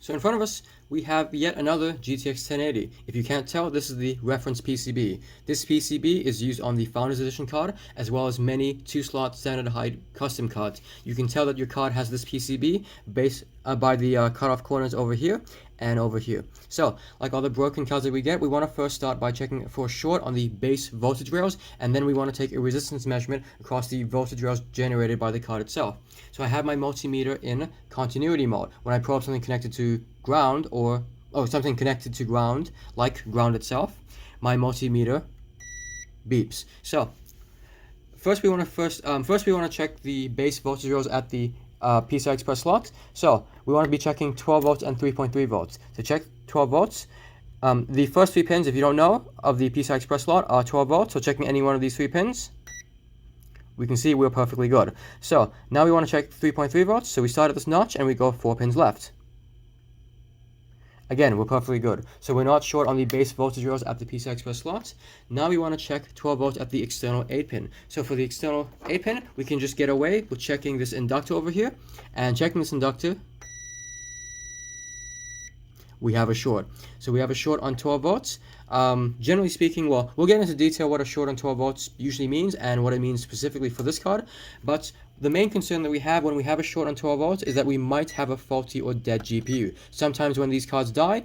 So in front of us, we have yet another GTX 1080. If you can't tell, this is the reference PCB. This PCB is used on the Founders Edition card, as well as many 2-slot standard height custom cards. You can tell that your card has this PCB based by the cutoff corners over here and over here. So, like all the broken cards that we get, we want to first start by checking for a short on the base voltage rails, and then we want to take a resistance measurement across the voltage rails generated by the card itself. So I have my multimeter in continuity mode. When I probe something connected to ground, or something connected to ground, like ground itself, my multimeter beeps. So first we want to check the base voltage rails at the PCI Express slots. So we want to be checking 12 volts and 3.3 volts. To check 12 volts, the first 3 pins, if you don't know, of the PCI Express slot are 12 volts. So checking any one of these 3 pins, we can see we're perfectly good. So now we want to check 3.3 volts. So we start at this notch and we go 4 pins left. Again, we're perfectly good. So we're not short on the base voltage rails at the PCI Express slots. Now we want to check 12 volts at the external 8 pin. So for the external 8 pin, we can just get away with checking this inductor over here. And checking this inductor, we have a short. So we have a short on 12 volts. Generally speaking, well, we'll get into detail what a short on 12 volts usually means and what it means specifically for this card. But the main concern that we have when we have a short on 12 volts is that we might have a faulty or dead GPU. Sometimes when these cards die,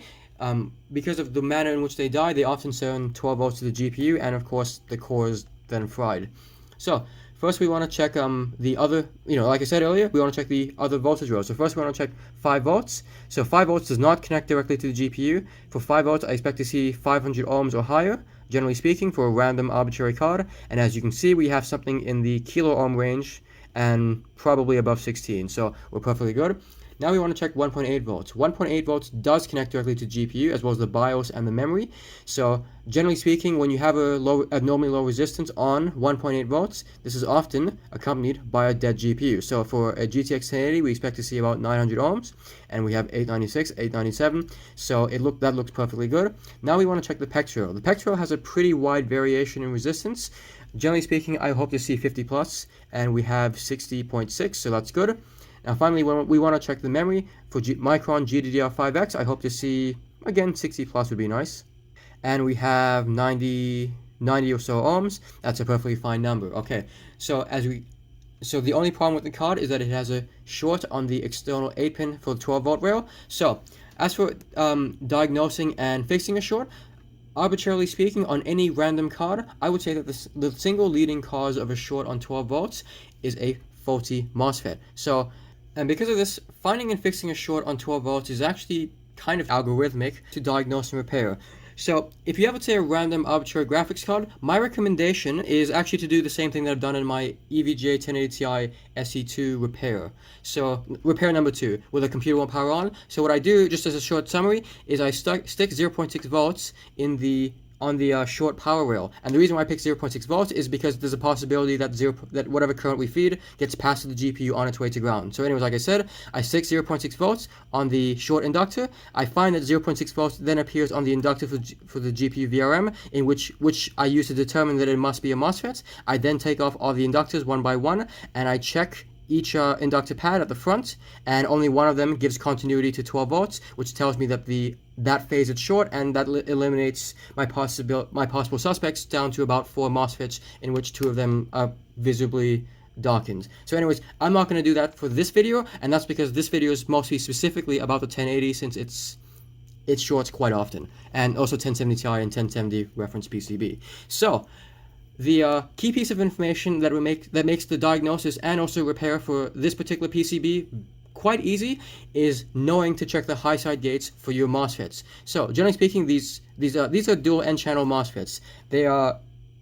because of the manner in which they die, they often send 12 volts to the GPU, and of course the core is then fried. So first we want to check the other, like I said earlier, we want to check the other voltage rails. So first we want to check 5 volts. So 5 volts does not connect directly to the GPU. For 5 volts, I expect to see 500 ohms or higher, generally speaking, for a random arbitrary card. And as you can see, we have something in the kilo ohm range and probably above 16. So we're perfectly good. Now we want to check 1.8 volts. 1.8 volts does connect directly to GPU as well as the BIOS and the memory. So generally speaking, when you have a abnormally low resistance on 1.8 volts, this is often accompanied by a dead GPU. So for a GTX 1080, we expect to see about 900 ohms, and we have 896, 897. So that looks perfectly good. Now we want to check the PEX rail. The PEX rail has a pretty wide variation in resistance. Generally speaking, I hope to see 50 plus, and we have 60.6, so that's good. Now finally, we want to check the memory for Micron GDDR5X. I hope to see, again, 60 plus would be nice. And we have 90 or so ohms. That's a perfectly fine number. Okay, so the only problem with the card is that it has a short on the external 8 pin for the 12 volt rail. So as for diagnosing and fixing a short, arbitrarily speaking, on any random card, I would say that the single leading cause of a short on 12 volts is a faulty MOSFET. And because of this, finding and fixing a short on 12 volts is actually kind of algorithmic to diagnose and repair. So if you have, say, a random arbitrary graphics card, my recommendation is actually to do the same thing that I've done in my EVGA 1080 Ti SE2 repair. So repair number 2, with a computer won't power on. So what I do, just as a short summary, is I stick 0.6 volts on the short power rail. And the reason why I pick 0.6 volts is because there's a possibility that whatever current we feed gets passed to the GPU on its way to ground. So anyways, like I said, I stick 0.6 volts on the short inductor. I find that 0.6 volts then appears on the inductor for the GPU VRM, in which I use to determine that it must be a MOSFET. I then take off all the inductors one by one, and I check each inductor pad at the front, and only one of them gives continuity to 12 volts, which tells me that that phase is short, and that eliminates my possible suspects down to about 4 MOSFETs, in which 2 of them are visibly darkened. So anyways, I'm not going to do that for this video, and that's because this video is mostly specifically about the 1080, since it shorts quite often, and also 1070 Ti and 1070 reference PCB. So the key piece of information that makes the diagnosis and also repair for this particular PCB quite easy is knowing to check the high side gates for your MOSFETs. So generally speaking, these are dual N-channel MOSFETs. They are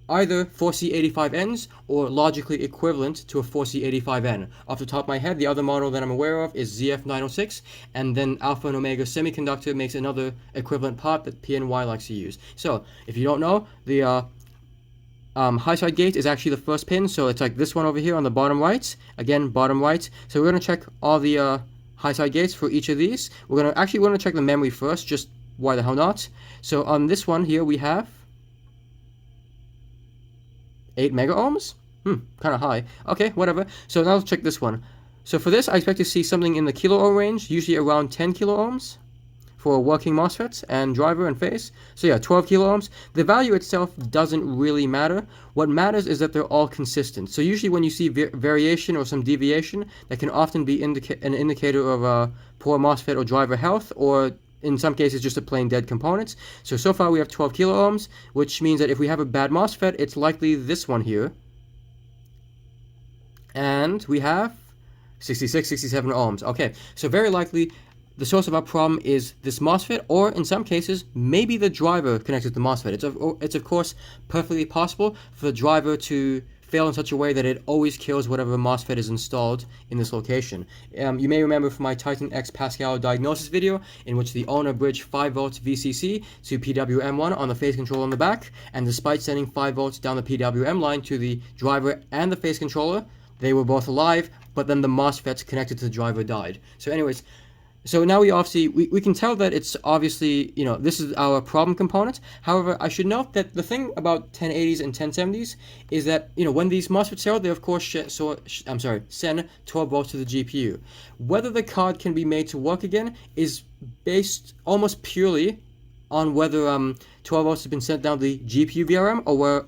either 4C85Ns or logically equivalent to a 4C85N. Off the top of my head, the other model that I'm aware of is ZF906, and then Alpha and Omega Semiconductor makes another equivalent part that PNY likes to use. So if you don't know, the high side gate is actually the first pin, so it's like this one over here on the bottom right. Again, bottom right. So we're going to check all the high side gates for each of these. We're going to check the memory first, just why the hell not. So on this one here we have 8 mega ohms. Kind of high. Okay, whatever. So now let's check this one. So for this, I expect to see something in the kilo ohm range, usually around 10 kilo ohms. for working MOSFETs and driver and phase. So yeah, 12 kilo ohms. The value itself doesn't really matter. What matters is that they're all consistent. So usually when you see variation or some deviation, that can often be an indicator of poor MOSFET or driver health, or in some cases just a plain dead component. So far we have 12 kilo ohms, which means that if we have a bad MOSFET, it's likely this one here. And we have 66, 67 ohms. Okay, so very likely the source of our problem is this MOSFET, or in some cases, maybe the driver connected to the MOSFET. It's of course perfectly possible for the driver to fail in such a way that it always kills whatever MOSFET is installed in this location. You may remember from my Titan X Pascal diagnosis video, in which the owner bridged 5 volts VCC to PWM1 on the phase controller on the back, and despite sending 5 volts down the PWM line to the driver and the phase controller, they were both alive, but then the MOSFETs connected to the driver died. So anyways, so now we can tell that it's obviously, this is our problem component. However, I should note that the thing about 1080s and 1070s is that, when these MOSFETs fail, they of course send 12 volts to the GPU. Whether the card can be made to work again is based almost purely on whether 12 volts has been sent down the GPU VRM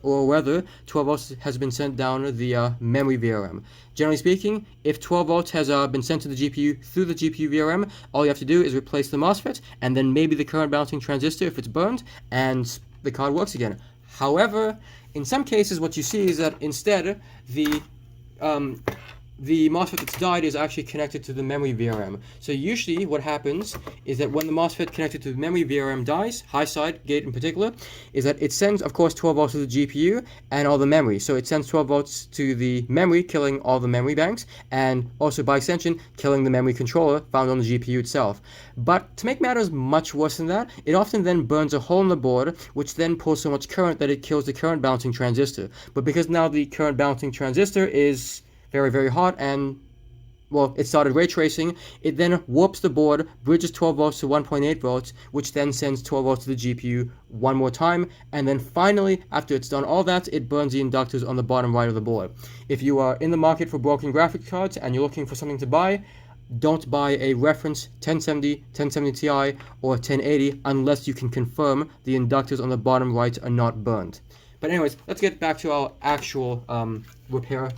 or whether 12 volts has been sent down the memory VRM. Generally speaking, if 12 volts has been sent to the GPU through the GPU VRM, all you have to do is replace the MOSFET and then maybe the current balancing transistor if it's burned, and the card works again. However, in some cases what you see is that instead the MOSFET that's died is actually connected to the memory VRM. So usually what happens is that when the MOSFET connected to the memory VRM dies, high side gate in particular, is that it sends, of course, 12 volts to the GPU and all the memory. So it sends 12 volts to the memory, killing all the memory banks, and also by extension, killing the memory controller found on the GPU itself. But to make matters much worse than that, it often then burns a hole in the board, which then pulls so much current that it kills the current balancing transistor. But because now the current balancing transistor is very, very hot, and well, it started ray tracing, it then warps the board, bridges 12 volts to 1.8 volts, which then sends 12 volts to the GPU one more time, and then finally, after it's done all that, it burns the inductors on the bottom right of the board. If you are in the market for broken graphics cards and you're looking for something to buy, don't buy a reference 1070, 1070 Ti, or 1080 unless you can confirm the inductors on the bottom right are not burned. But anyways, let's get back to our actual repair,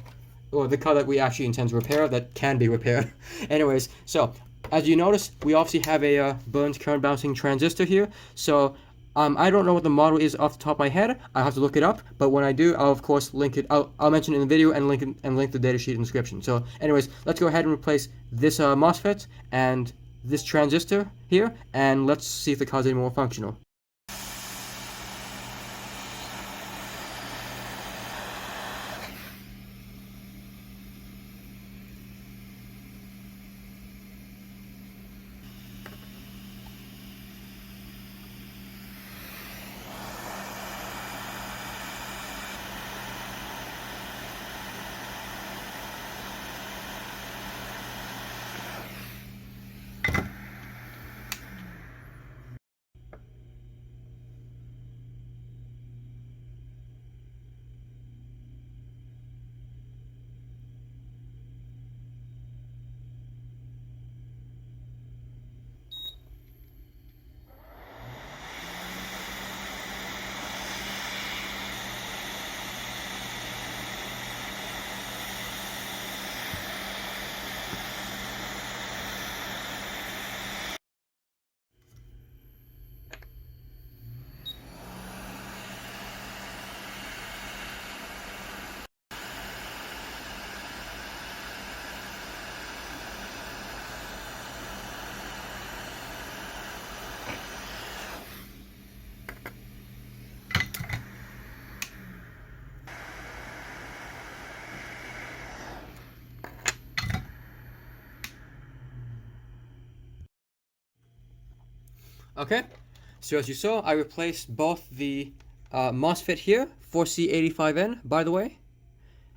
or the card that we actually intend to repair that can be repaired. Anyways, so as you notice, we obviously have a burned current balancing transistor here. So I don't know what the model is off the top of my head. I have to look it up, but when I do, I'll of course link it. I'll mention it in the video and link the datasheet in the description. So anyways, let's go ahead and replace this MOSFET and this transistor here, and let's see if the card's any more functional. Okay, so as you saw, I replaced both the MOSFET here, 4C85N, by the way,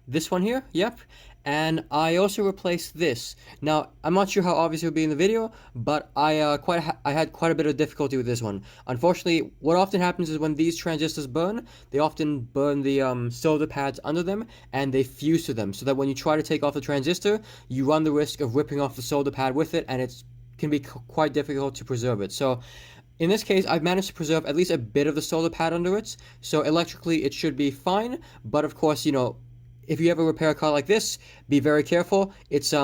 this one here, yep, and I also replaced this. Now, I'm not sure how obvious it would be in the video, but I had quite a bit of difficulty with this one. Unfortunately, what often happens is when these transistors burn, they often burn the solder pads under them, and they fuse to them, so that when you try to take off the transistor, you run the risk of ripping off the solder pad with it, and it's can be quite difficult to preserve it. So in this case, I've managed to preserve at least a bit of the solar pad under it. So electrically, it should be fine. But of course, if you ever repair a car like this, be very careful. It's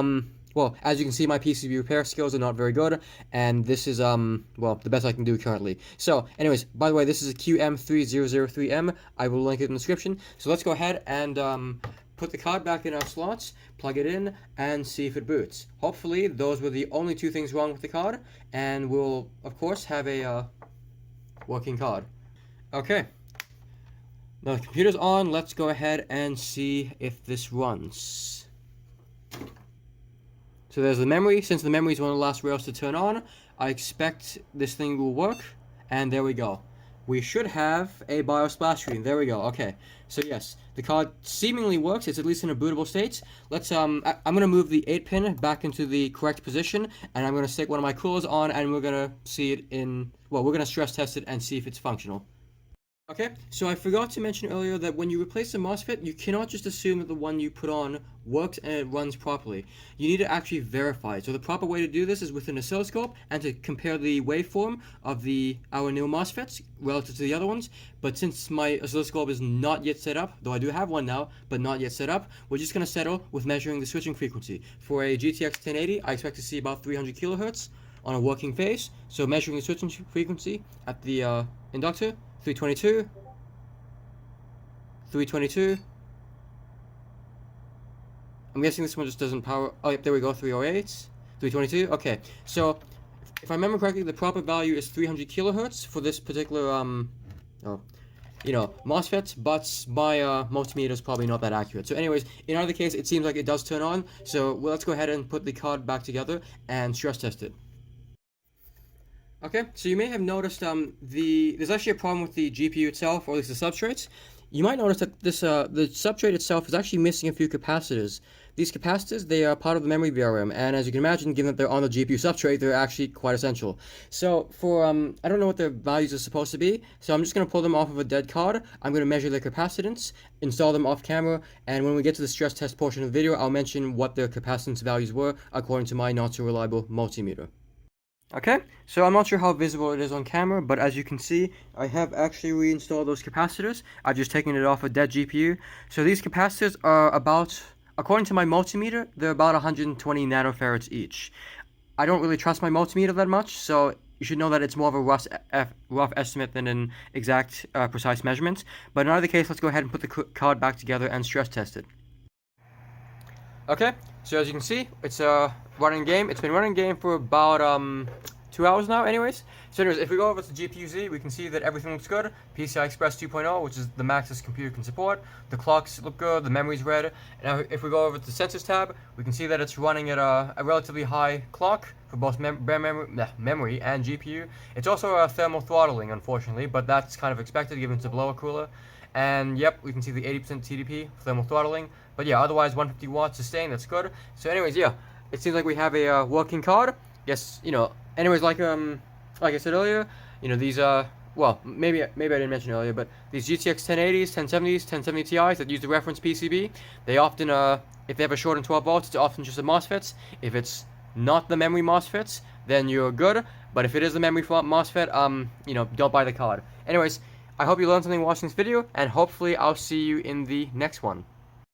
well, as you can see, my PCB repair skills are not very good, and this is well, the best I can do currently. So anyways, by the way, this is a QM3003M. I will link it in the description. So let's go ahead and put the card back in our slots, plug it in, and see if it boots. Hopefully, those were the only two things wrong with the card, and we'll, of course, have a working card. Okay. Now the computer's on. Let's go ahead and see if this runs. So there's the memory. Since the memory is one of the last rails to turn on, I expect this thing will work. And there we go. We should have a BIOS splash screen. There we go. Okay. So yes, the card seemingly works. It's at least in a bootable state. Let's I'm gonna move the 8-pin back into the correct position, and I'm gonna stick one of my coolers on, and we're gonna see it in. Well, we're gonna stress test it and see if it's functional. Okay, so I forgot to mention earlier that when you replace a MOSFET, you cannot just assume that the one you put on works and it runs properly. You need to actually verify it. So the proper way to do this is with an oscilloscope and to compare the waveform of our new MOSFETs relative to the other ones. But since my oscilloscope is not yet set up, though I do have one now, but not yet set up, we're just going to settle with measuring the switching frequency. For a GTX 1080, I expect to see about 300 kilohertz on a working phase. So measuring the switching frequency at the inductor, 322, 322. I'm guessing this one just doesn't power. Oh, yep, there we go, 308, 322. Okay, so if I remember correctly, the proper value is 300 kilohertz for this particular MOSFET, but my multimeter is probably not that accurate. So anyways, in either case, it seems like it does turn on. So let's go ahead and put the card back together and stress test it. Okay, so you may have noticed there's actually a problem with the GPU itself, or at least the substrates. You might notice that this the substrate itself is actually missing a few capacitors. These capacitors, they are part of the memory VRM, and as you can imagine, given that they're on the GPU substrate, they're actually quite essential. So for I don't know what their values are supposed to be, so I'm just going to pull them off of a dead card. I'm going to measure their capacitance, install them off camera, and when we get to the stress test portion of the video, I'll mention what their capacitance values were according to my not so reliable multimeter. Okay, so I'm not sure how visible it is on camera, but as you can see, I have actually reinstalled those capacitors. I've just taken it off a dead GPU. So these capacitors are about, according to my multimeter, they're about 120 nanofarads each. I don't really trust my multimeter that much, so you should know that it's more of a rough estimate than an exact, precise measurement. But in either case, let's go ahead and put the card back together and stress test it. Okay, so as you can see, it's a running game. It's been running game for about 2 hours now anyways. So anyways, if we go over to GPU-Z, we can see that everything looks good. PCI Express 2.0, which is the max this computer can support. The clocks look good, the memory's read. And now if we go over to the sensors tab, we can see that it's running at a relatively high clock for both memory and GPU. It's also a thermal throttling, unfortunately, but that's kind of expected given it's a blower cooler. And yep, we can see the 80% TDP thermal throttling. But yeah, otherwise 150 watts sustain, that's good. So anyways, yeah, it seems like we have a working card. Yes, anyways, like I said earlier, these well, maybe I didn't mention earlier, but these GTX 1080s, 1070s, 1070 Ti's that use the reference PCB, they often if they have a short in 12 volts, it's often just the MOSFETs. If it's not the memory MOSFETs, then you're good. But if it is the memory MOSFET, don't buy the card. Anyways, I hope you learned something watching this video, and hopefully I'll see you in the next one.